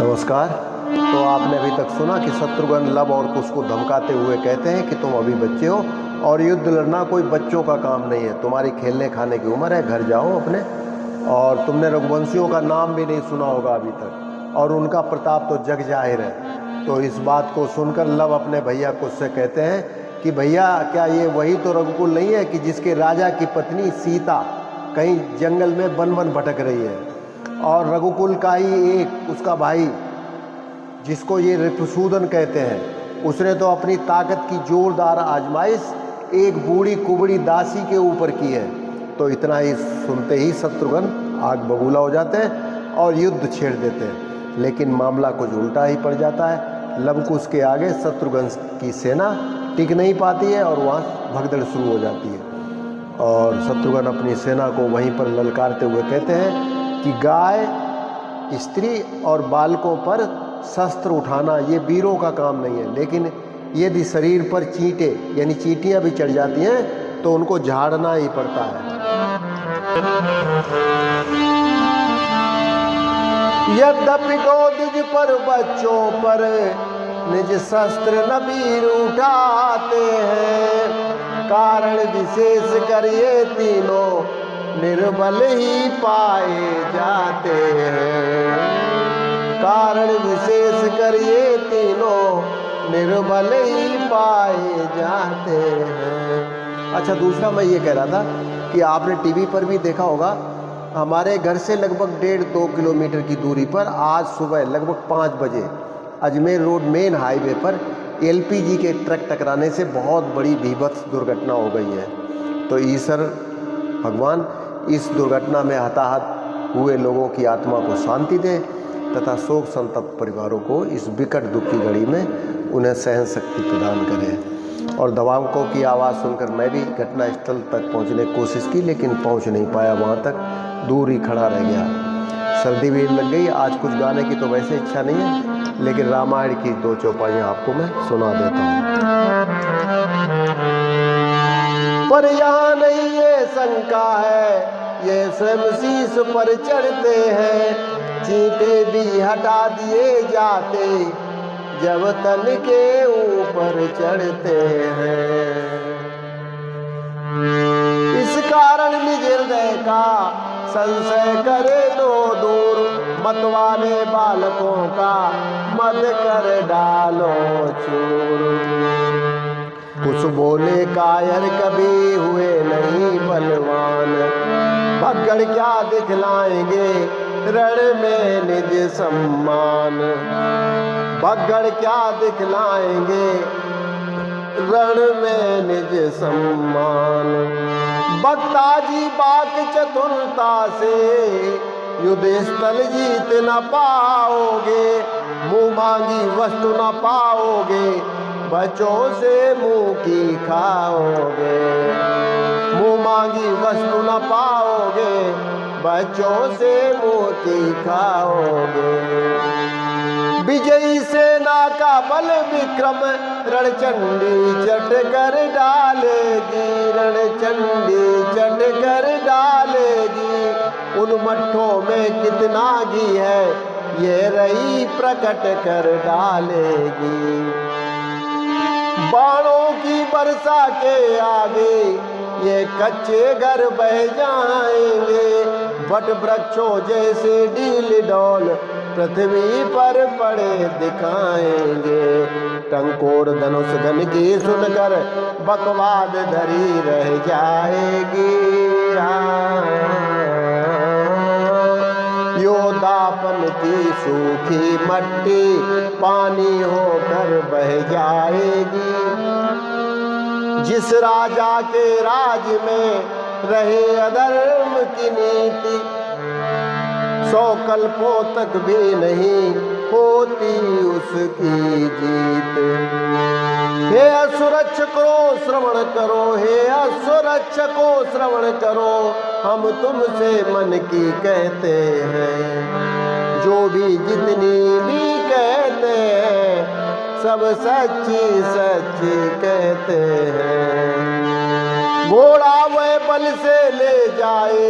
नमस्कार। तो आपने अभी तक सुना कि शत्रुघ्न लव और कुश को धमकाते हुए कहते हैं कि तुम अभी बच्चे हो और युद्ध लड़ना कोई बच्चों का काम नहीं है, तुम्हारी खेलने खाने की उम्र है, घर जाओ अपने। और तुमने रघुवंशियों का नाम भी नहीं सुना होगा अभी तक, और उनका प्रताप तो जग जाहिर है। तो इस बात को सुनकर लव अपने भैया कुश से कहते हैं कि भैया, क्या ये वही तो रघुकुल नहीं है कि जिसके राजा की पत्नी सीता कहीं जंगल में वन वन भटक रही है, और रघुकुल का ही एक उसका भाई जिसको ये ऋतुसूदन कहते हैं, उसने तो अपनी ताकत की जोरदार आजमाइश एक बूढ़ी कुबड़ी दासी के ऊपर की है। तो इतना ही सुनते ही शत्रुघ्न आग बबूला हो जाते हैं और युद्ध छेड़ देते हैं। लेकिन मामला कुछ उल्टा ही पड़ जाता है। लवकुश के आगे शत्रुघ्न की सेना टिक नहीं पाती है और वहाँ भगदड़ शुरू हो जाती है। और शत्रुघ्न अपनी सेना को वहीं पर ललकारते हुए कहते हैं कि गाय, स्त्री और बालकों पर शस्त्र उठाना ये वीरों का काम नहीं है, लेकिन यदि शरीर पर चींटे यानी चींटियां भी चढ़ जाती हैं तो उनको झाड़ना ही पड़ता है। यद्यपि गोदुज पर बच्चों पर निज शस्त्र न वीर उठाते हैं, कारण विशेष कर ये तीनों निर्बल ही पाए जाते हैं। कारण विशेष कर ये तीनों निर्बल ही पाए जाते हैं। अच्छा, दूसरा मैं ये कह रहा था कि आपने टीवी पर भी देखा होगा, हमारे घर से लगभग 1.5-2 किलोमीटर की दूरी पर आज सुबह लगभग 5 बजे अजमेर रोड मेन हाईवे पर एलपीजी के ट्रक टकराने से बहुत बड़ी भीभत्स दुर्घटना हो गई है। तो ईश्वर भगवान इस दुर्घटना में हताहत हुए लोगों की आत्मा को शांति दे तथा शोक संतप्त परिवारों को इस विकट दुख की घड़ी में उन्हें सहन शक्ति प्रदान करे। और दवाओं की आवाज़ सुनकर मैं भी घटनास्थल तक पहुंचने की कोशिश की, लेकिन पहुंच नहीं पाया, वहां तक दूर ही खड़ा रह गया। सर्दी भी लग गई। आज कुछ गाने की तो वैसे इच्छा नहीं है, लेकिन रामायण की 2 चौपाइयाँ आपको मैं सुना देता हूँ। पर यहाँ नहीं ये शंका है, ये स्वयं शीश पर चढ़ते हैं, चींटे भी हटा दिए जाते जब तन के ऊपर चढ़ते हैं। इस कारण निज हृदय का संशय करे दो दूर, मतवाले बालकों का मत कर डालो चूर। कुछ बोले कायर कभी हुए नहीं बलवान, भगड़ क्या दिखलाएंगे रण में निज सम्मान। भगड़ क्या दिखलाएंगे रण में निज सम्मान। भक्ताजी बाक चतुरता से युद्ध स्थल जीत न पाओगे, मुंह मांगी वस्तु न पाओगे, बच्चों से मुंह की खाओगे। मुंह मांगी वस्तु न पाओगे, बच्चों से मुंह की खाओगे। विजयी सेना का बल विक्रम रणचंडी चट कर डालेगी, रणचंडी चट कर डालेगी। उन मट्ठों में कितना घी है ये रही प्रकट कर डालेगी। बाणों की वर्षा के आगे ये कच्चे घर बह जाएंगे, वट वृक्षों जैसे डील डोल पृथ्वी पर पड़े दिखाएंगे। टंकोर धनुष गन की सुनकर बकवाद धरी रह जाएगी। योदापन की सूखी मट्टी पानी होकर बह जाएगी। जिस राजा के राज में रहे अधर्म की नीति, 100 कल्पों तक भी नहीं होती उसकी जीत। हे असुरक्षकों श्रवण करो, हे असुरक्षकों श्रवण करो, हम तुमसे मन की कहते हैं। जो भी जितनी भी कहते हैं सब सच्ची सच्ची कहते हैं। घोड़ा वह बल से ले जाए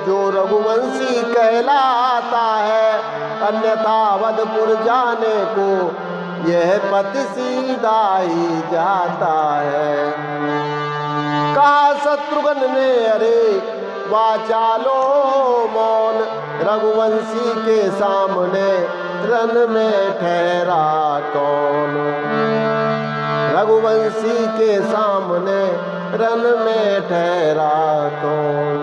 जो रघुवंशी कहलाता है, अन्यथा अवधपुर जाने को यह पथ सीधा ही जाता है। कहा शत्रुघ्न ने अरे वाचालो मौन, रघुवंशी के सामने रन में ठहरा कौन। रघुवंशी के सामने रन में ठहरा कौन।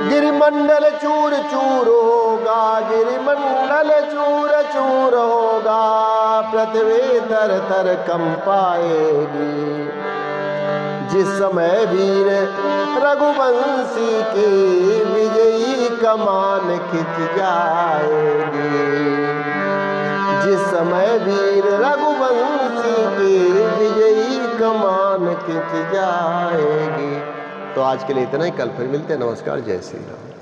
गिरिमंडल चूर चूर होगा, गिरिमंडल चूर चूर होगा, पृथ्वी तर तर कंपाएगी। जिस समय वीर रघुवंशी की विजयी कमान खिंच जाएगी। जिस समय वीर रघुवंशी की विजयी कमान खिंच जाएगी। तो आज के लिए इतना ही, कल फिर मिलते हैं। नमस्कार, जय श्री राम।